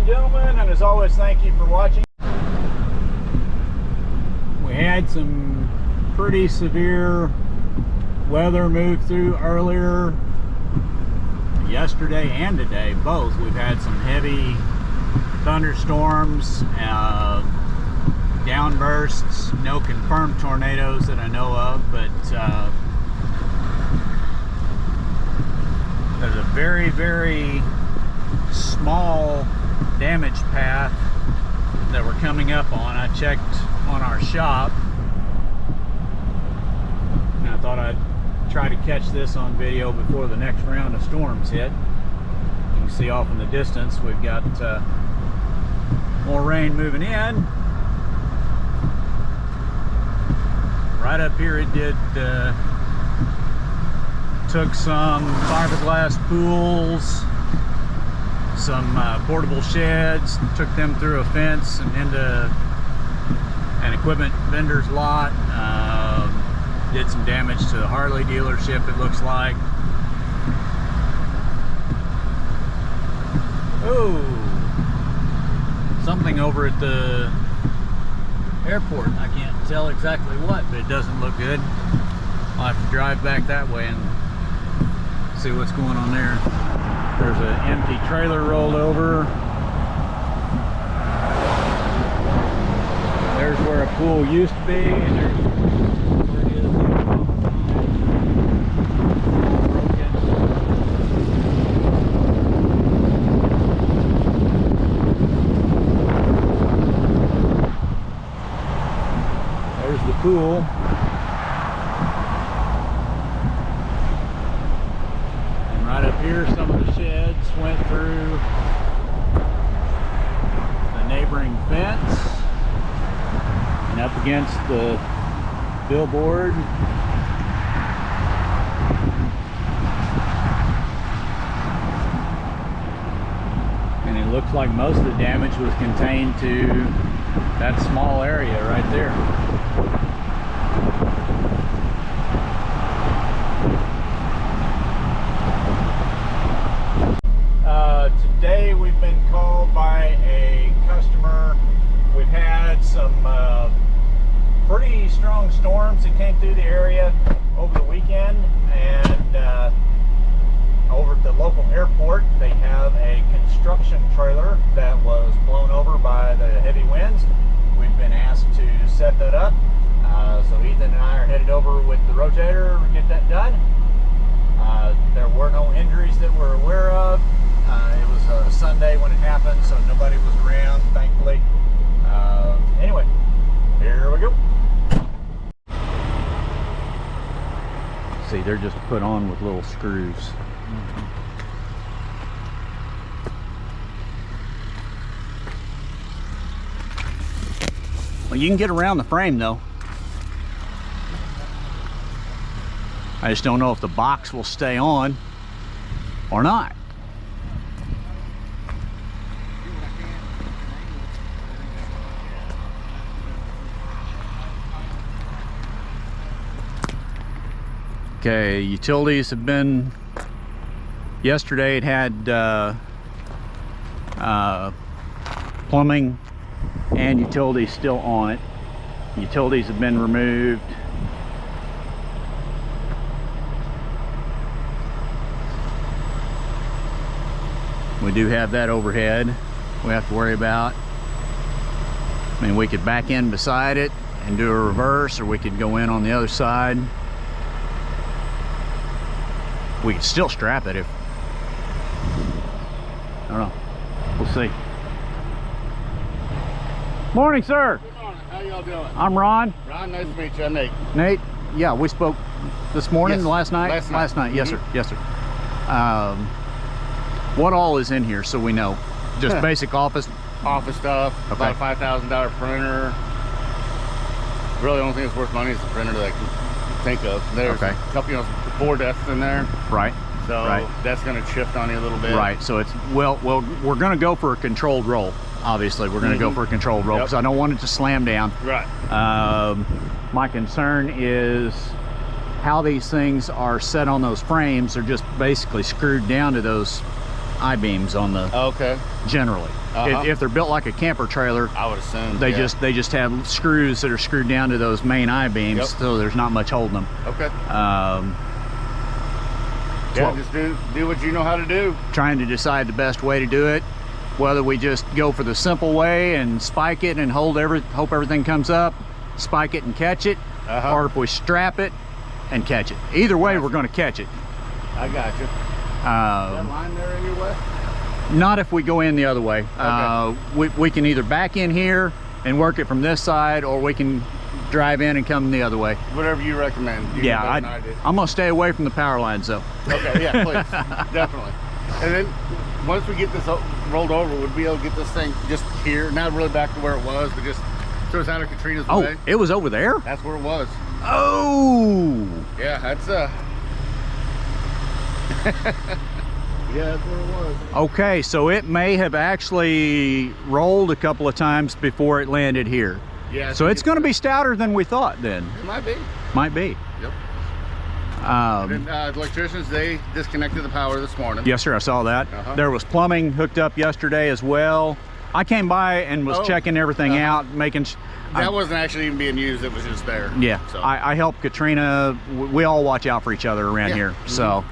and gentlemen, and as always, thank you for watching. We had some pretty severe weather move through earlier yesterday and today, both. We've had some heavy thunderstorms, downbursts, no confirmed tornadoes that I know of, but there's a very, very small damage path that we're coming up on. I checked on our shop and I thought I'd try to catch this on video before the next round of storms hit. You can see off in the distance we've got more rain moving in. Right up here it did took some fiberglass pools, some portable sheds, took them through a fence and into an equipment vendor's lot. Did some damage to the Harley dealership, it looks like. Oh, something over at the airport. I can't tell exactly what, but it doesn't look good. I'll have to drive back that way and see what's going on there. There's an empty trailer rolled over. There's where a pool used to be, and there's where it is now. Broken. There's the pool. Here, some of the sheds went through the neighboring fence and up against the billboard. And it looks like most of the damage was contained to that small area right there. Today we've been called by a customer. We've had some pretty strong storms that came through the area over the weekend, and over at the local airport they have a construction trailer that was blown over by the heavy winds. We've been asked to set that up, so Ethan and I are headed over with the rotator to get that done. There were no injuries that we're aware of. It was a Sunday when it happened, so nobody was around, thankfully. Anyway, here we go. See, they're just put on with little screws. Well, you can get around the frame though. I just don't know if the box will stay on or not. Okay, utilities have been, yesterday it had plumbing and utilities still on it. Utilities have been removed. We do have that overhead we have to worry about. I mean, we could back in beside it and do a reverse, or we could go in on the other side. We could still strap it if, I don't know, we'll see. Morning, sir. Good morning. How y'all doing? I'm Ron. Ron, nice to meet you. I'm Nate. Nate, yeah, we spoke this morning, Yes. last night? Last night. Yes, sir. Yes, sir. What all is in here so we know? Just basic office? Office stuff, Okay. about a $5,000 printer. Really, the only thing that's worth money is the printer that I can think of. There's Okay. a couple, 4 desks in there. Right. So Right. that's going to shift on you a little bit. Right, so it's, well, we're going to go for a controlled roll. Obviously, we're going to go for a controlled roll because I don't want it to slam down. Right. My concern is how these things are set on those frames. They're just basically screwed down to those I-beams on the, Okay. generally. If they're built like a camper trailer, I would assume they just have screws that are screwed down to those main I-beams, so there's not much holding them. Okay. Yeah, just do what you know how to do. Trying to decide the best way to do it, whether we just go for the simple way and spike it and hope everything comes up, spike it and catch it, or if we strap it and catch it. Either way, we're going to catch it. I got you. Is that line there in your way? Not if we go in the other way. Okay. We can either back in here and work it from this side, or we can drive in and come the other way. Whatever you recommend. Yeah, I'm gonna stay away from the power lines though. Okay, yeah, please. Definitely. And then once we get this rolled over, we'll be able to get this thing just here, not really back to where it was, but just so it's out of Katrina's way. Oh, it was over there? That's where it was. Oh! Yeah, that's yeah, that's where it was. Okay, so it may have actually rolled a couple of times before it landed here. Yeah. So it's going to be stouter than we thought then. It might be. Might be. Yep. The electricians, they disconnected the power this morning. Yes, sir, I saw that. There was plumbing hooked up yesterday as well. I came by and was checking everything out, making that wasn't actually even being used, it was just there. Yeah, so. I helped Katrina. We all watch out for each other around here. So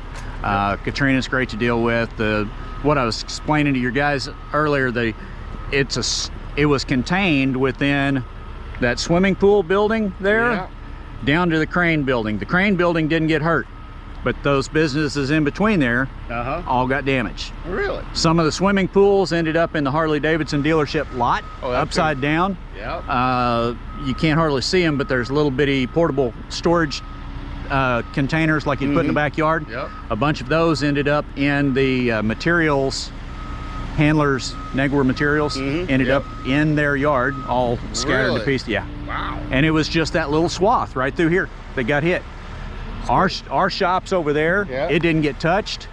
Katrina's great to deal with. What I was explaining to your guys earlier, it was contained within that swimming pool building there, down to the crane building. The crane building didn't get hurt, but those businesses in between there all got damaged. Really? Some of the swimming pools ended up in the Harley-Davidson dealership lot, upside down. Yeah. You can't hardly see them, but there's little bitty portable storage containers like you'd put in the backyard. Yep. A bunch of those ended up in the materials handlers, Negwar materials, ended up in their yard, all scattered to pieces. Yeah. Wow. And it was just that little swath right through here that got hit. Our shop's over there. It didn't get touched.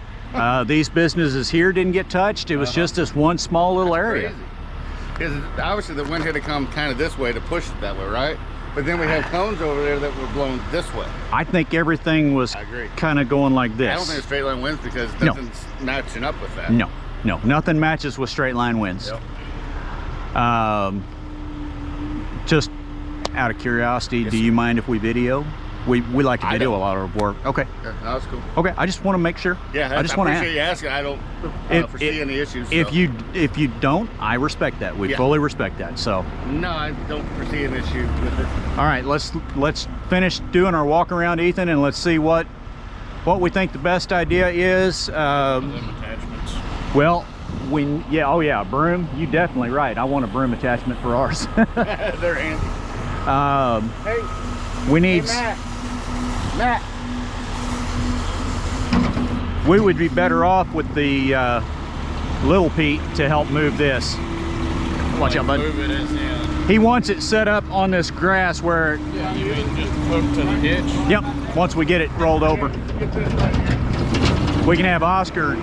These businesses here didn't get touched. It was just this one small little area. Because obviously the wind had to come kind of this way to push it that way, right? But then we have cones over there that were blown this way. I think everything was kind of going like this. I don't think it's straight line winds because nothing's matching up with that. No, nothing matches with straight line winds. Just out of curiosity, do you mind if we video? We like to video a lot of our work. Okay. Yeah, no, that's cool. Okay, I just want to make sure. Yeah, I just want to appreciate you asking. I don't foresee any issues. So. If you don't, I respect that. We fully respect that. So. No, I don't foresee an issue with it. All right, let's finish doing our walk around, Ethan, and let's see what we think the best idea is. Attachments. Well, oh yeah, broom. You definitely right. I want a broom attachment for ours. They're handy. We need. Hey, Matt. We would be better off with the little Pete to help move this. Watch out, bud. Move it in. He wants it set up on this grass where. Yeah, you mean just hook to the hitch? Yep. Once we get it rolled over, we can have Oscar.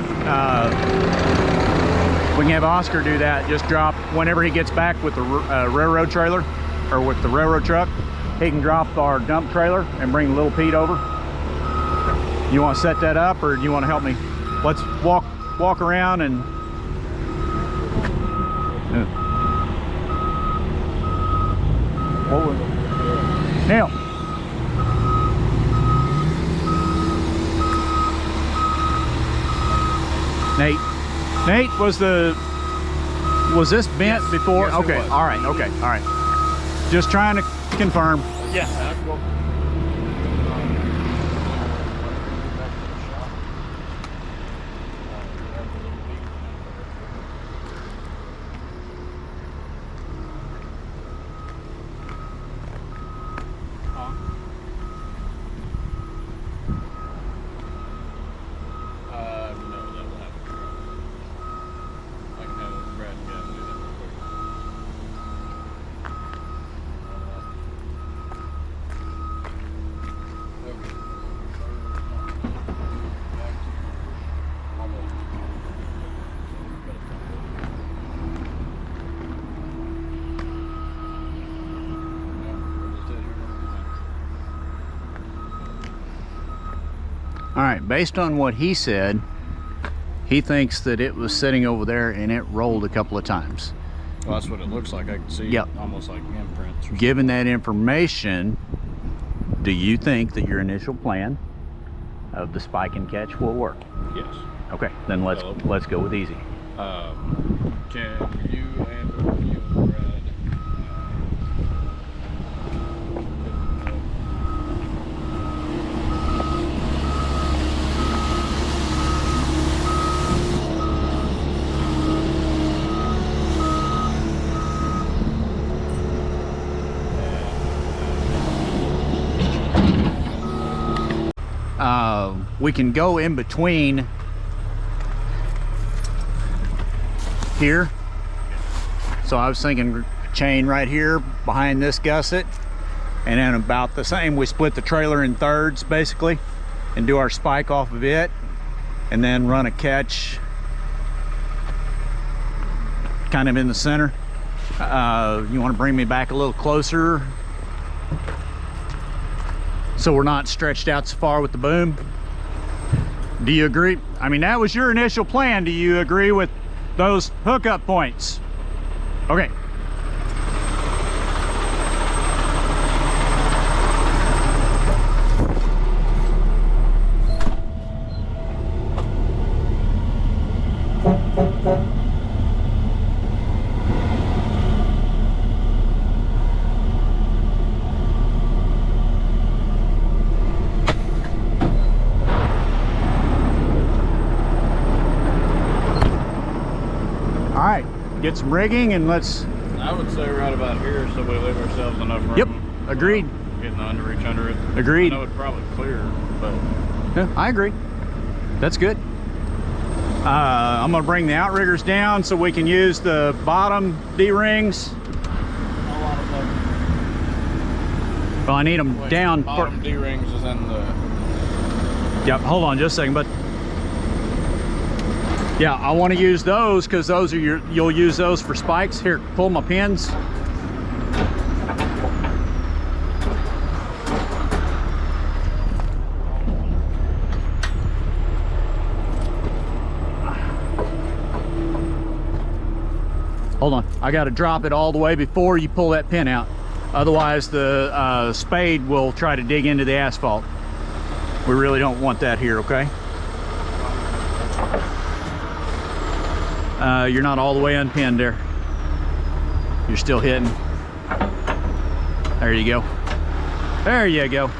We can have Oscar do that. Just drop whenever he gets back with the railroad trailer or with the railroad truck. He can drop our dump trailer and bring little Pete over. You want to set that up, or do you want to help me? Let's walk around and. Neil. Nate, was this bent before? Yes, okay, all right, okay, all right. Just trying to confirm. Yeah, that's cool. All right, based on what he said, He thinks that it was sitting over there and it rolled a couple of times. Well, that's what it looks like. I can see almost like imprints. Given that information, do you think that your initial plan of the spike and catch will work? Yes. Okay, then let's go with easy. Can you and you and Brad we can go in between here. So I was thinking chain right here behind this gusset, and then about the same, we split the trailer in thirds basically and do our spike off of it, and then run a catch kind of in the center. You want to bring me back a little closer so we're not stretched out so far with the boom? Do you agree? I mean, that was your initial plan. Do you agree with those hookup points? Okay. All right, get some rigging and let's... I would say right about here so we leave ourselves enough room. Yep, agreed. Getting the underreach under it. Agreed. I know it'd probably clear, but... Yeah, I agree. That's good. I'm gonna bring the outriggers down so we can use the bottom D-rings. Well, I need them down. Bottom D-rings is in the... Yep, hold on just a second, but yeah, I want to use those because those are you'll use those for spikes. Here, pull my pins. Hold on, I got to drop it all the way before you pull that pin out. Otherwise the spade will try to dig into the asphalt. We really don't want that here, okay? You're not all the way unpinned there. You're still hitting. There you go. There you go.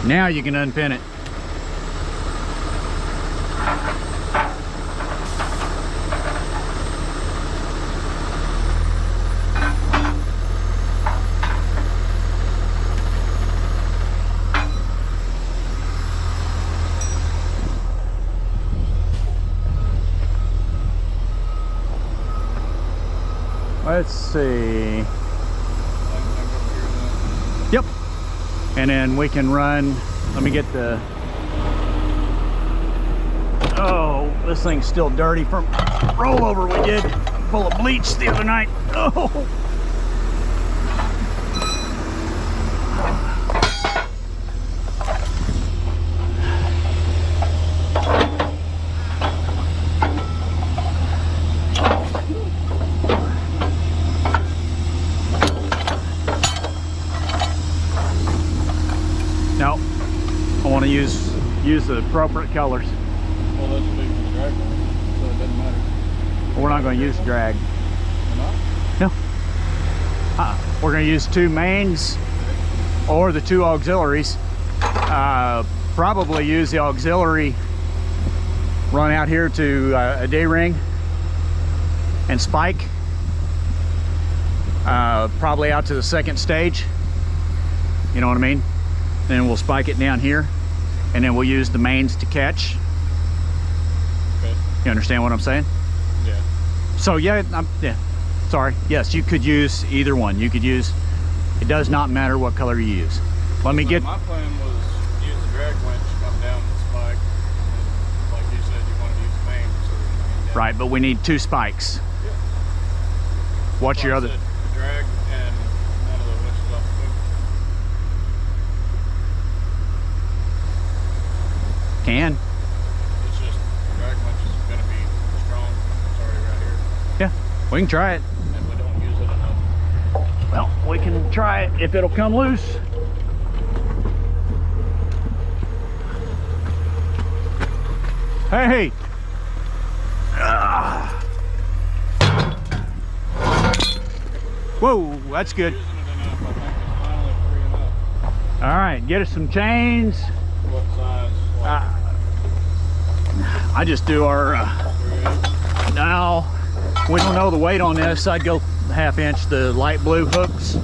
Now you can unpin it. Let's see. Yep. And then we can run, let me get the, oh, this thing's still dirty from rollover we did, full of bleach the other night. Oh. No, I want to use the appropriate colors. Well, that's big for the drag one, so it doesn't matter. We're not going to use drag. We're not? No. We're going to use two mains or the two auxiliaries. Probably use the auxiliary, run out here to a D-ring and spike. Probably out to the second stage. You know what I mean? Then we'll spike it down here, and then we'll use the mains to catch. Okay. You understand what I'm saying? Yeah. So yeah, yeah. Sorry. Yes, you could use either one. You could use. It does not matter what color you use. Let me get. My plan was use the drag winch, come down and spike. And like you said, you want to use the main, so the main down. Right, but we need two spikes. Yeah. What's your other? Drag and none of the winches off the boom. Can. It's just drag winch is going to be strong. It's already right here. Yeah, we can try it. And we don't use it enough. Well, we can try it if it'll come loose. Hey! Ah. Whoa, that's good. Using it enough, I think it's finally free enough. All right, get us some chains. What size? Like I just do our, now, we don't know the weight on this. I'd go 1/2 inch, the light blue hooks.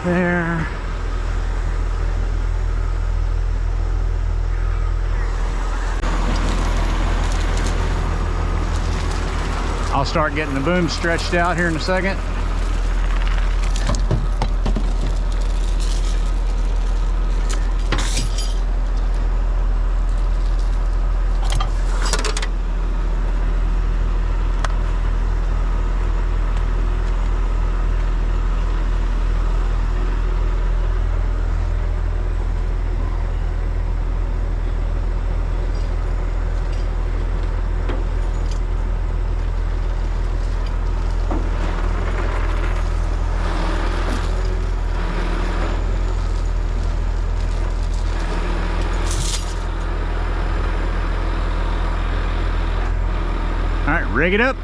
There. I'll start getting the boom stretched out here in a second. All right, rig it up.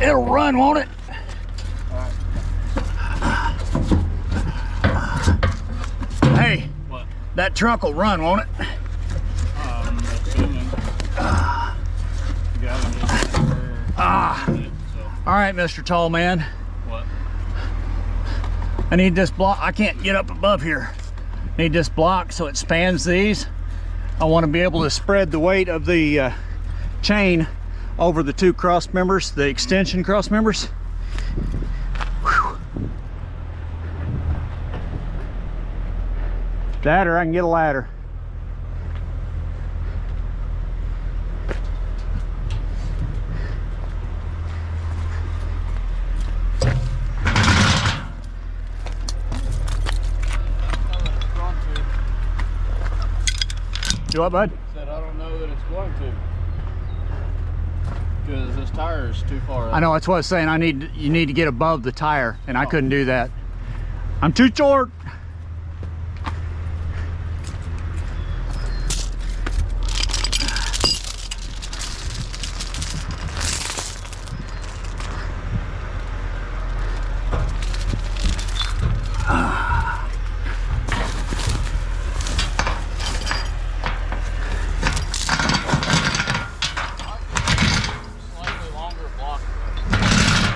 It'll run, won't it? Hey, what? That truck will run, won't it? All right, Mr. Tall Man. What? I need this block. I can't get up above here. Need this block so it spans these. I want to be able to spread the weight of the chain over the two cross members, the extension cross members. Whew. That, or I can get a ladder. Do what, bud? Said I don't know that it's going to. because this tire is too far up. I know, that's what I was saying. You need to get above the tire, and I couldn't do that. I'm too short.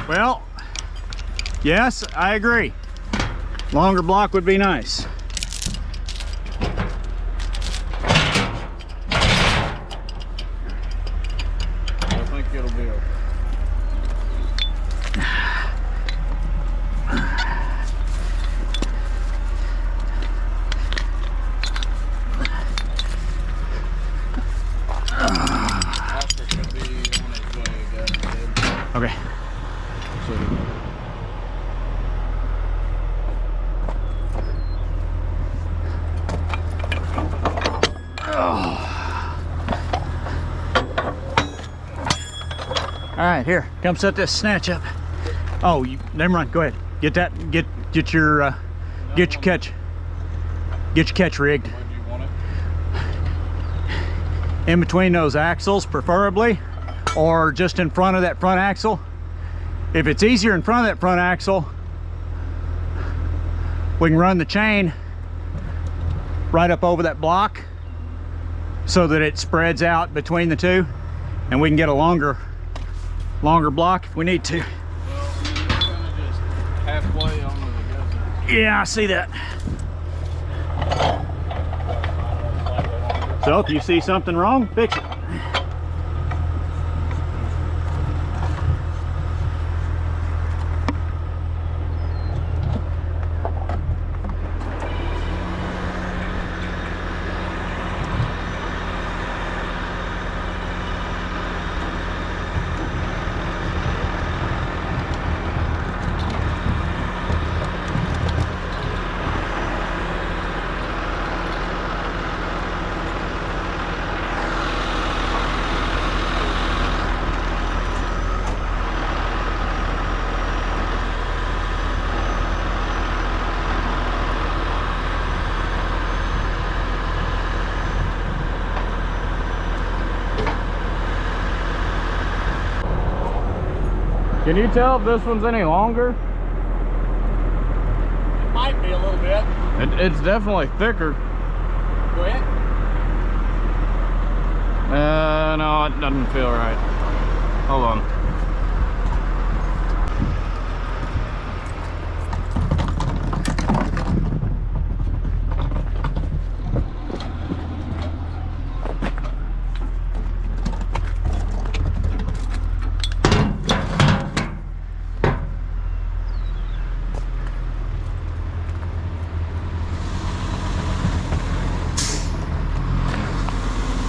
Well, yes, I agree. Longer block would be nice. I think it'll be okay. Oscar should be on its way, guys. Okay. All right, here, come set this snatch up. Oh, never mind. Go ahead. Get that. Get your catch. Get your catch rigged. Where do you want it? In between those axles, preferably, or just in front of that front axle. If it's easier in front of that front axle, we can run the chain right up over that block so that it spreads out between the two, and we can get a longer block if we need to. Well, you're kind of just halfway onto the guzzler. Yeah, I see that. So if you see something wrong, fix it. Can you tell if this one's any longer? It might be a little bit. It's definitely thicker. Go ahead. No, it doesn't feel right. Hold on.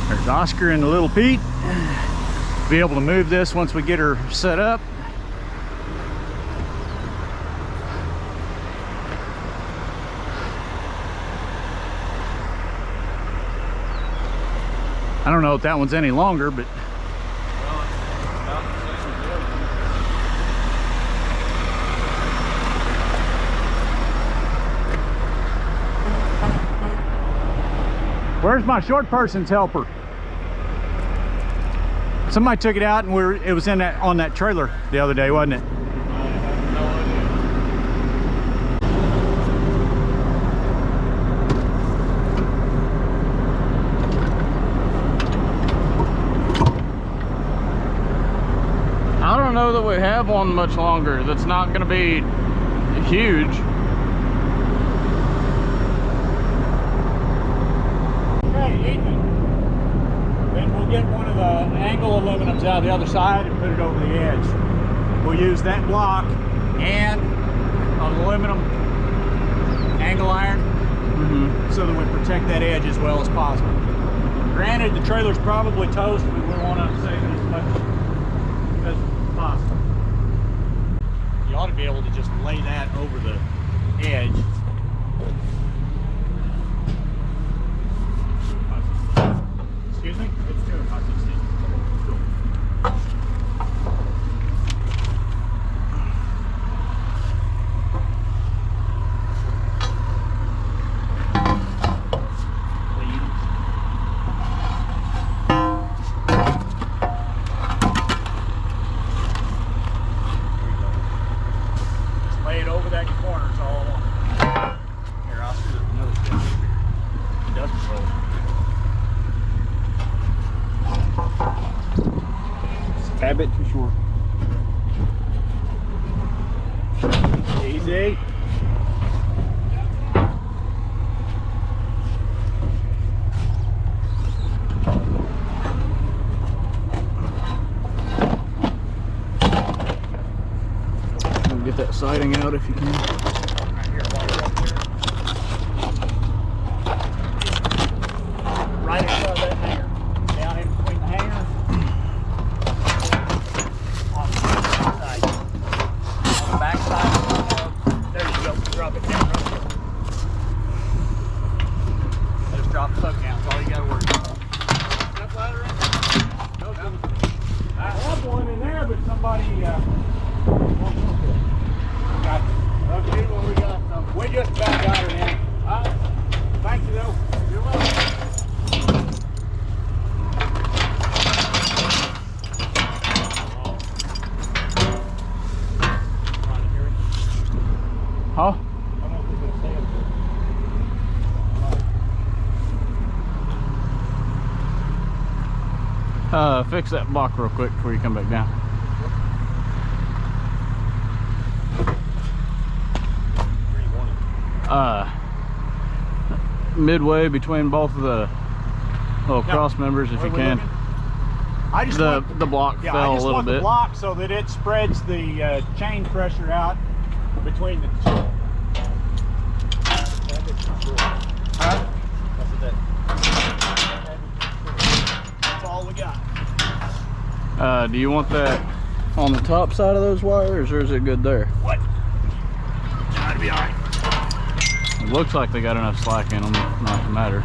There's Oscar and the little Pete. Be able to move this once we get her set up. I don't know if that one's any longer, but where's my short person's helper? Somebody took it out and it was in that on that trailer the other day, wasn't it? I don't know that we have one much longer that's not going to be huge. Okay, Ethan. Then we'll get one of the angle aluminums out the other side and put it over the edge. We'll use that block and an aluminum angle iron so that we protect that edge as well as possible. Granted, the trailer's probably toast, but we want to save it as much as possible. You ought to be able to just lay that over the edge. Excuse me? It's 2 5/16. bit too short. Easy. Get that siding out if you can. Right above that hanger. Down in between the hanger. On the side. On the back side. There you go. Drop it down. Just drop the hook down. That's all you got to worry about. That ladder in there? No. I have one in there, but somebody won't hook it. Got it. Okay, well, we got some. We just about got her now. Thank you, though. You're welcome. Huh? I don't know if it's going to stay up there. Fix that block real quick before you come back down. Where you want it? Midway between both of the little cross members, if you can. I just The block yeah, fell I a just little want the bit. block so that it spreads the chain pressure out between the two. Huh? That's all we got. Do you want that on the top side of those wires, or is it good there? What? That'd be all right. It looks like they got enough slack in them, not to matter.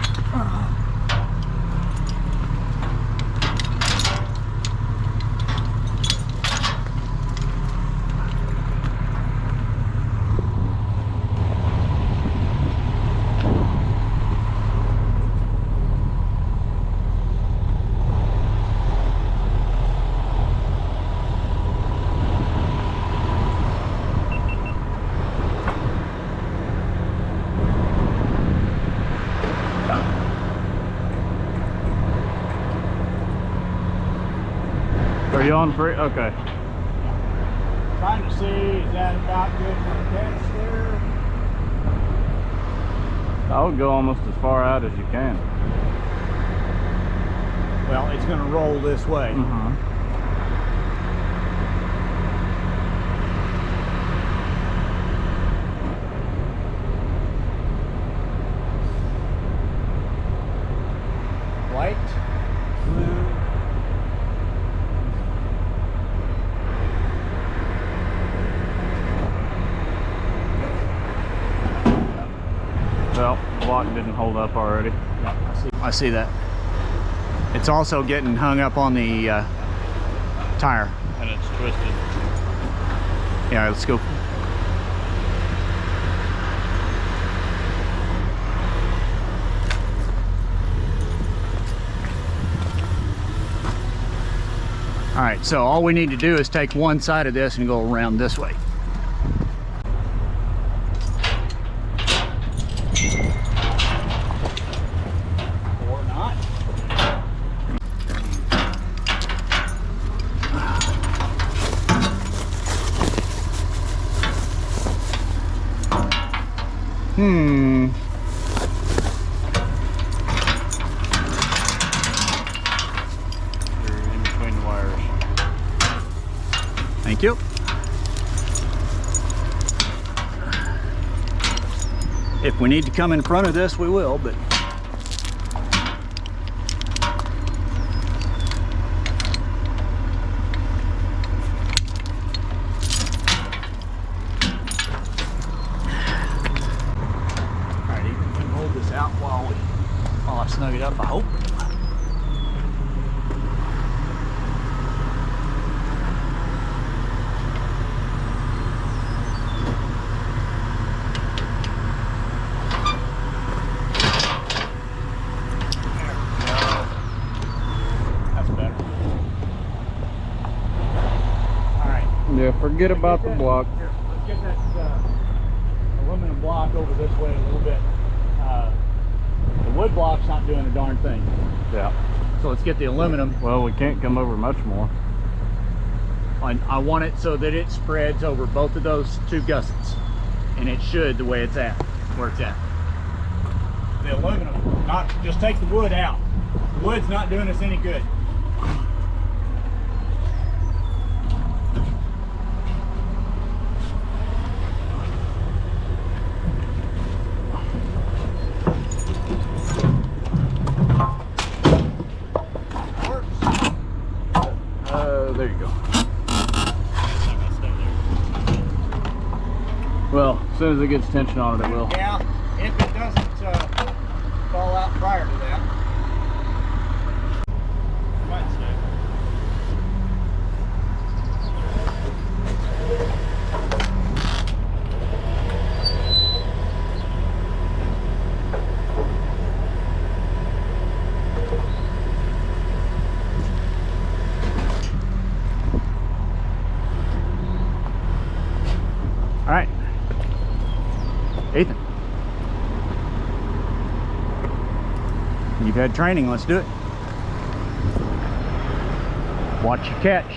Are you on free? Okay. Trying to see, is that about good for the catch there? I would go almost as far out as you can. Well, it's going to roll this way. White, blue. Well, the block didn't hold up already. I see that. It's also getting hung up on the tire. And it's twisted. Yeah, let's go. All right, so all we need to do is take one side of this and go around this way. Or not. You're in between the wires. Thank you. If we need to come in front of this, we will, but alright, you can hold this out while I snug it up, I hope. That's better. Alright. Yeah, forget about the block. Here, let's get that aluminum block over this way a little bit. The wood block's not doing a darn thing. Yeah. So let's get the aluminum. Well, we can't come over much more. I want it so that it spreads over both of those 2 gussets, and it should the way it's at, where it's at. The aluminum, not just take the wood out. The wood's not doing us any good. There you go. Well, as soon as it gets tension on it, it will. Yeah, if it doesn't fall out prior to that. Might stay. All right, Ethan, you've had training, let's do it. Watch your catch.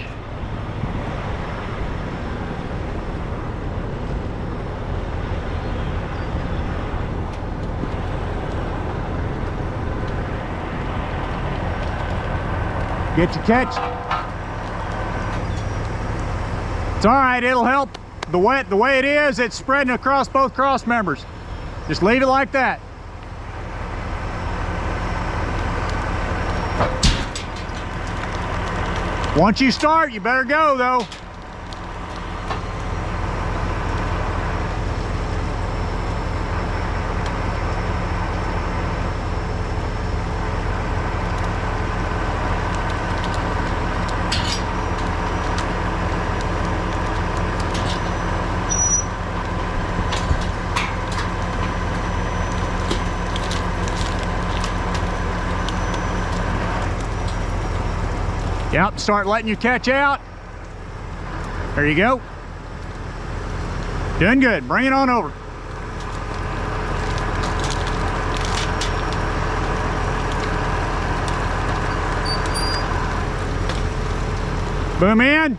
Get your catch. It's all right, it'll help. The way it is, it's spreading across both cross members. Just leave it like that. Once you start, you better go though. Yep, start letting you catch out. There you go. Doing good, bring it on over. Boom in.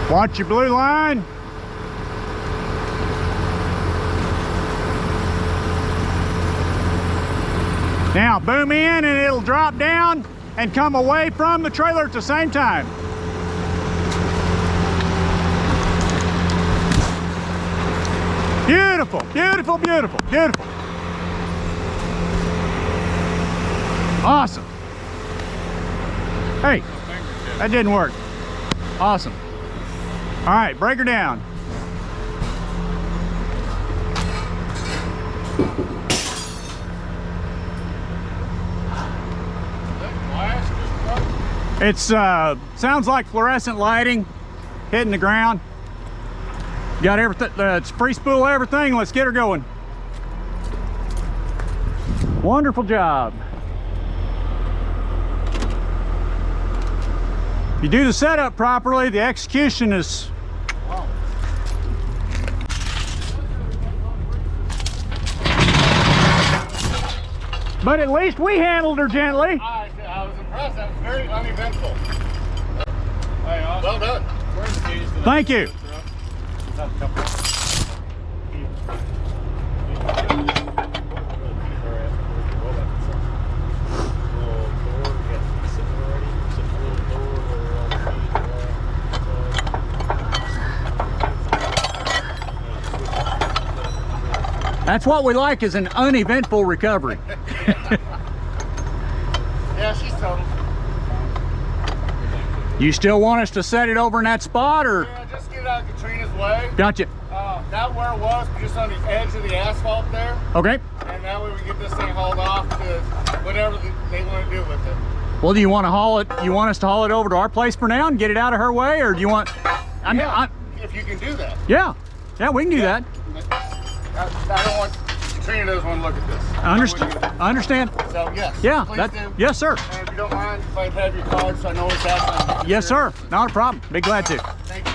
Watch your blue line. Now boom in and it'll drop down and come away from the trailer at the same time. Beautiful, beautiful, beautiful, beautiful. Awesome. Hey, that didn't work. Awesome. All right, break her down. It's sounds like fluorescent lighting hitting the ground. Got everything. It's free spool everything. Let's get her going. Wonderful job. If you do the setup properly, the execution is. But at least we handled her gently. I was impressed. That was very uneventful. Hey, awesome. Well done. Where's the keys to that? Thank you. That's what we like, is an uneventful recovery. Yeah, she's total. You still want us to set it over in that spot, or? Yeah, just get it out of Katrina's way. Gotcha. Not where it was, but just on the edge of the asphalt there. Okay. And that way we get this thing hauled off to whatever they want to do with it. Well, do you want to haul it? You want us to haul it over to our place for now and get it out of her way, or do you want? If you can do that. Yeah, we can do that. I don't want Katrina doesn't want to look at this. I understand. So yes. Yeah. Please do. Yes, sir. And if you don't mind, if I have your card, so I know what's happening. Yes, sir. Not a problem. Be glad to. Thank you.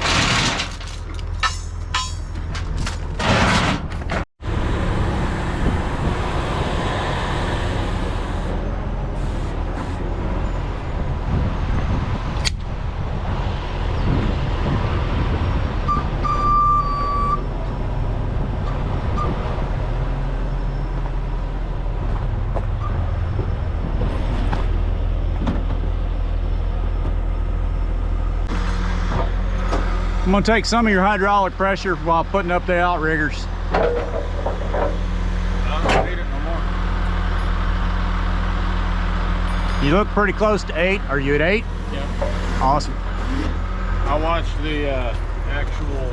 I'm gonna take some of your hydraulic pressure while putting up the outriggers. I don't need it no more. You look pretty close to 8. Are you at 8? Yeah. Awesome. I watched the actual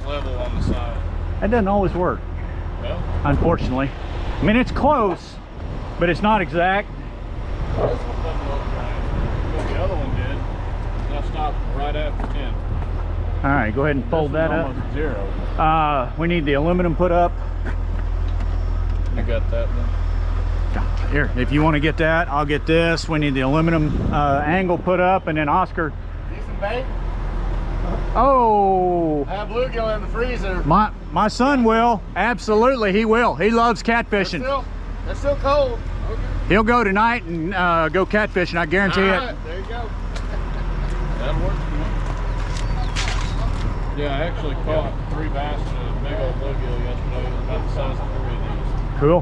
level on the side. That doesn't always work, Well, unfortunately. I mean, it's close, but it's not exact. this one doesn't look right. Well, the other one did. I stopped right after 10. All right, go ahead and fold that up. Almost 0. We need the aluminum put up. You got that one? Here, if you want to get that, I'll get this. We need the aluminum angle put up, and then Oscar. Decent bait? Oh, I have bluegill in the freezer. my son will. Absolutely, he will. He loves catfishing. They're still cold. Okay. He'll go tonight and go catfishing. I guarantee All it. right, there you go. That'll work for me. Yeah, I actually caught 3 bass and a big old bluegill yesterday. It was about the size of 3 of these. Cool.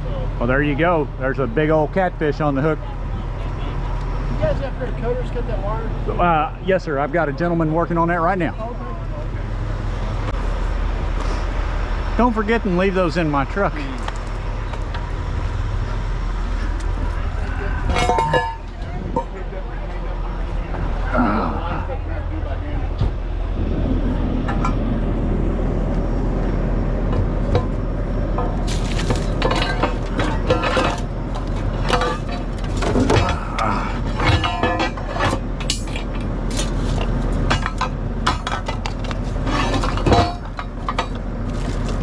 So, Well, there you go. There's a big old catfish on the hook. You guys have to coders cut that wire? Yes, sir. I've got a gentleman working on that right now. Don't forget and leave those in my truck.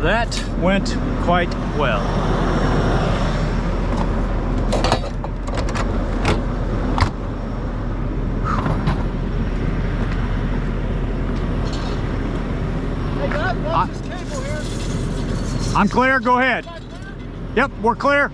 That went quite well. Hey, God, watch this cable here. I'm clear. Go ahead. Yep, we're clear.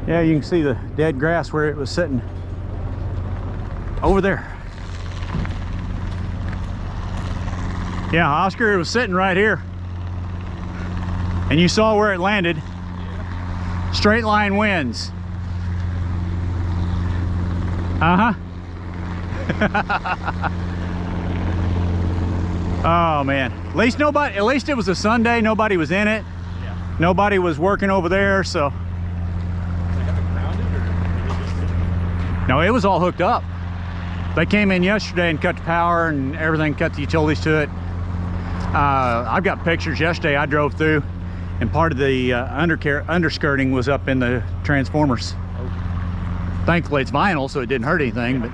Yeah, you can see the dead grass where it was sitting over there. Yeah, Oscar, it was sitting right here. And you saw where it landed. Straight line winds. Uh-huh. Oh man. At least it was a Sunday, nobody was in it. yeah. Nobody was working over there, so. No, it was all hooked up. They came in yesterday and cut the power and everything, cut the utilities to it. I've got pictures yesterday I drove through, and part of the underskirting was up in the transformers. Oh. Thankfully it's vinyl, so it didn't hurt anything, but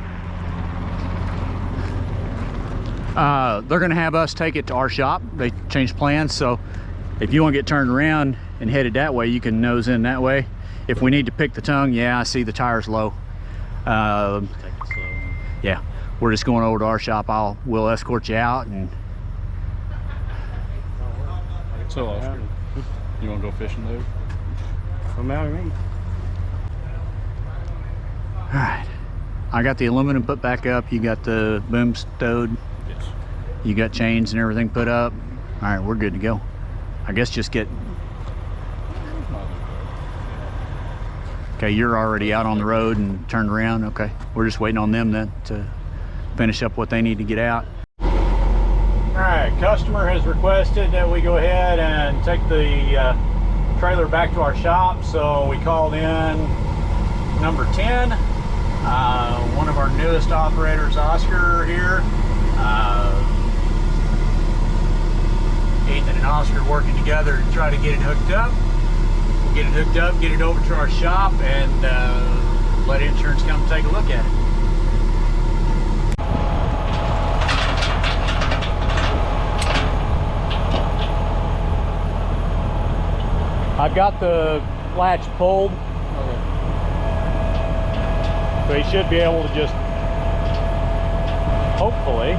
they're gonna have us take it to our shop. They changed plans, so if you want to get turned around and headed that way, you can nose in that way. If we need to pick the tongue, yeah, I see the tire's low. Take it slow. Yeah, we're just going over to our shop. We'll escort you out. And So, Oscar, you want to go fishing there? Come out of me. all right, I got the aluminum put back up. You got the boom stowed. Yes. You got chains and everything put up. All right, we're good to go. I guess just get. Okay, you're already out on the road and turned around. Okay, we're just waiting on them then to finish up what they need to get out. All right, customer has requested that we go ahead and take the trailer back to our shop, so we called in number 10. One of our newest operators, Oscar, here. Ethan and Oscar working together to try to get it hooked up. We'll get it hooked up, get it over to our shop, and let insurance come take a look at it. I've got the latch pulled. Okay. So he should be able to just, hopefully,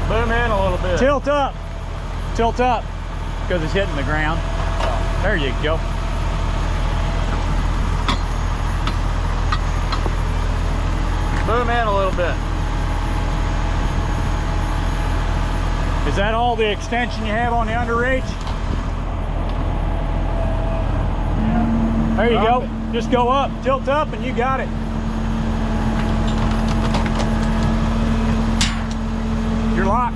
boom in a little bit. Tilt up, because it's hitting the ground. Oh, there you go. Boom in a little bit. Is that all the extension you have on the underreach? There you go. Just go up, tilt up, and you got it. You're locked.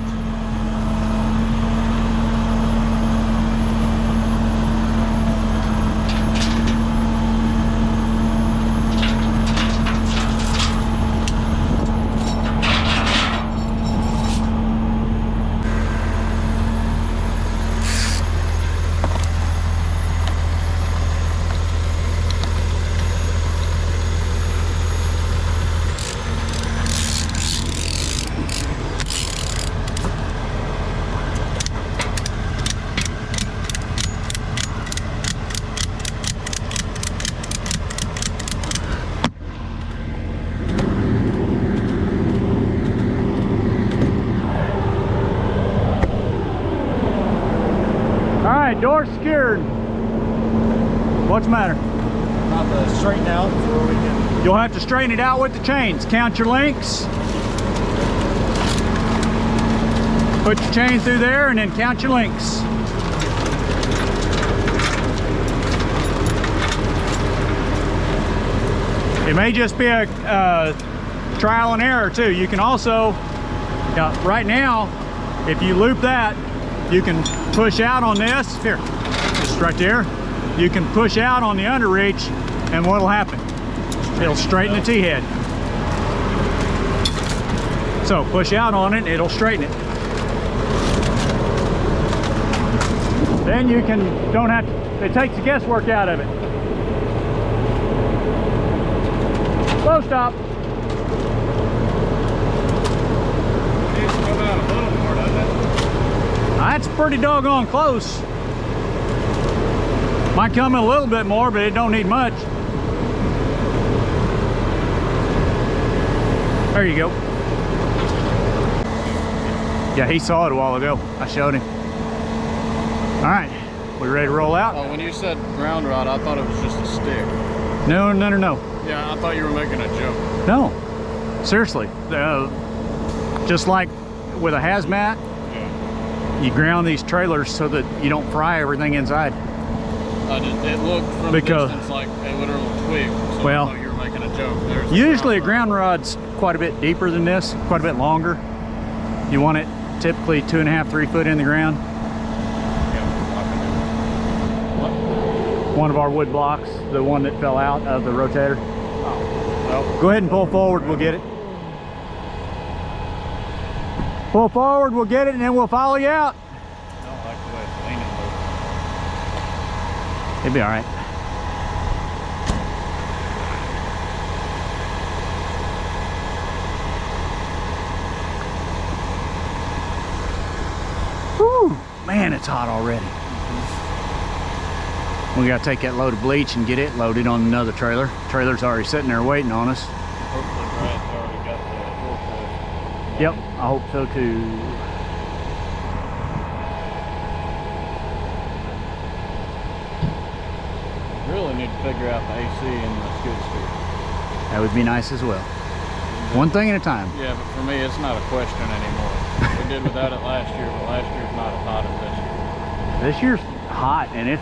Door secured. What's the matter? Not to straighten out before we can. You'll have to straighten it out with the chains. Count your links. Put your chain through there and then count your links. It may just be a trial and error too. You can also, right now, if you loop that, you can push out on this. Here, just right there. You can push out on the underreach, and what'll happen? It'll straighten the T-head. So push out on it, it'll straighten it. Then you don't have to, it takes the guesswork out of it. Slow stop. Needs to come out a little more, doesn't it? That's pretty doggone close. Might come in a little bit more, but it don't need much. There you go. Yeah, he saw it a while ago. I showed him. All right, we ready to roll out? Oh, when you said ground rod, I thought it was just a stick. No. Yeah, I thought you were making a joke. No, seriously. Just like with a hazmat, you ground these trailers so that you don't fry everything inside. It looked from a distance like a literal twig, so well, I thought you were making a joke. There's usually a ground rod's quite a bit deeper than this, quite a bit longer. You want it typically 2.5 to 3 foot in the ground. One of our wood blocks, the one that fell out of the rotator. Well, go ahead and pull forward, we'll get it. Pull forward, we'll get it, and then we'll follow you out. I don't like the way it's leaning, though. It'd be all right. Whew, man, it's hot already. We got to take that load of bleach and get it loaded on another trailer. Trailer's already sitting there waiting on us. Hopefully Pratt's already got the forklift. Yep, I hope so too. Really need to figure out the AC in the skid steer. That would be nice as well. One thing at a time. Yeah, but for me, it's not a question anymore. We did without it last year, but last year's not as hot as this year. This year's hot, and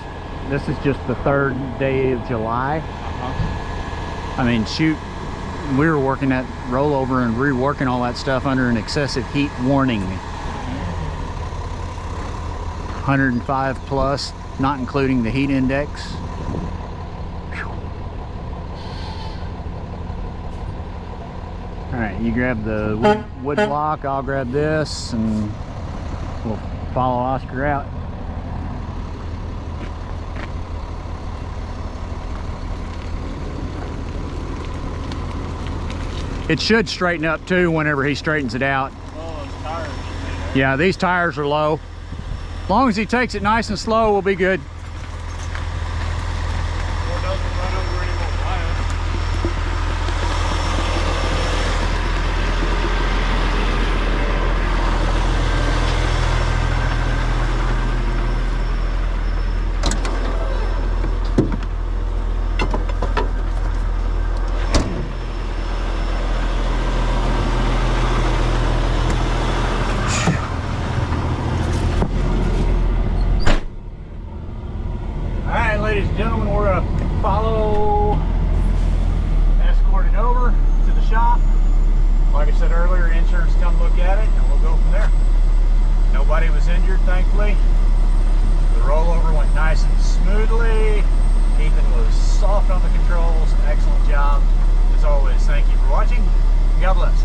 this is just the 3rd day of July. I mean, shoot, we were working that rollover and reworking all that stuff under an excessive heat warning. 105 plus, not including the heat index. Whew. All right, you grab the wood block, I'll grab this, and we'll follow Oscar out. It should straighten up too whenever he straightens it out. Oh, those tires. Yeah, these tires are low. As long as he takes it nice and slow, we'll be good. Well, it doesn't run over any more tires. Ladies and gentlemen, we're going to follow, escort it over to the shop. Like I said earlier, insurance come look at it and we'll go from there. Nobody was injured, thankfully. The rollover went nice and smoothly. Ethan was soft on the controls. Excellent job. As always, thank you for watching. God bless.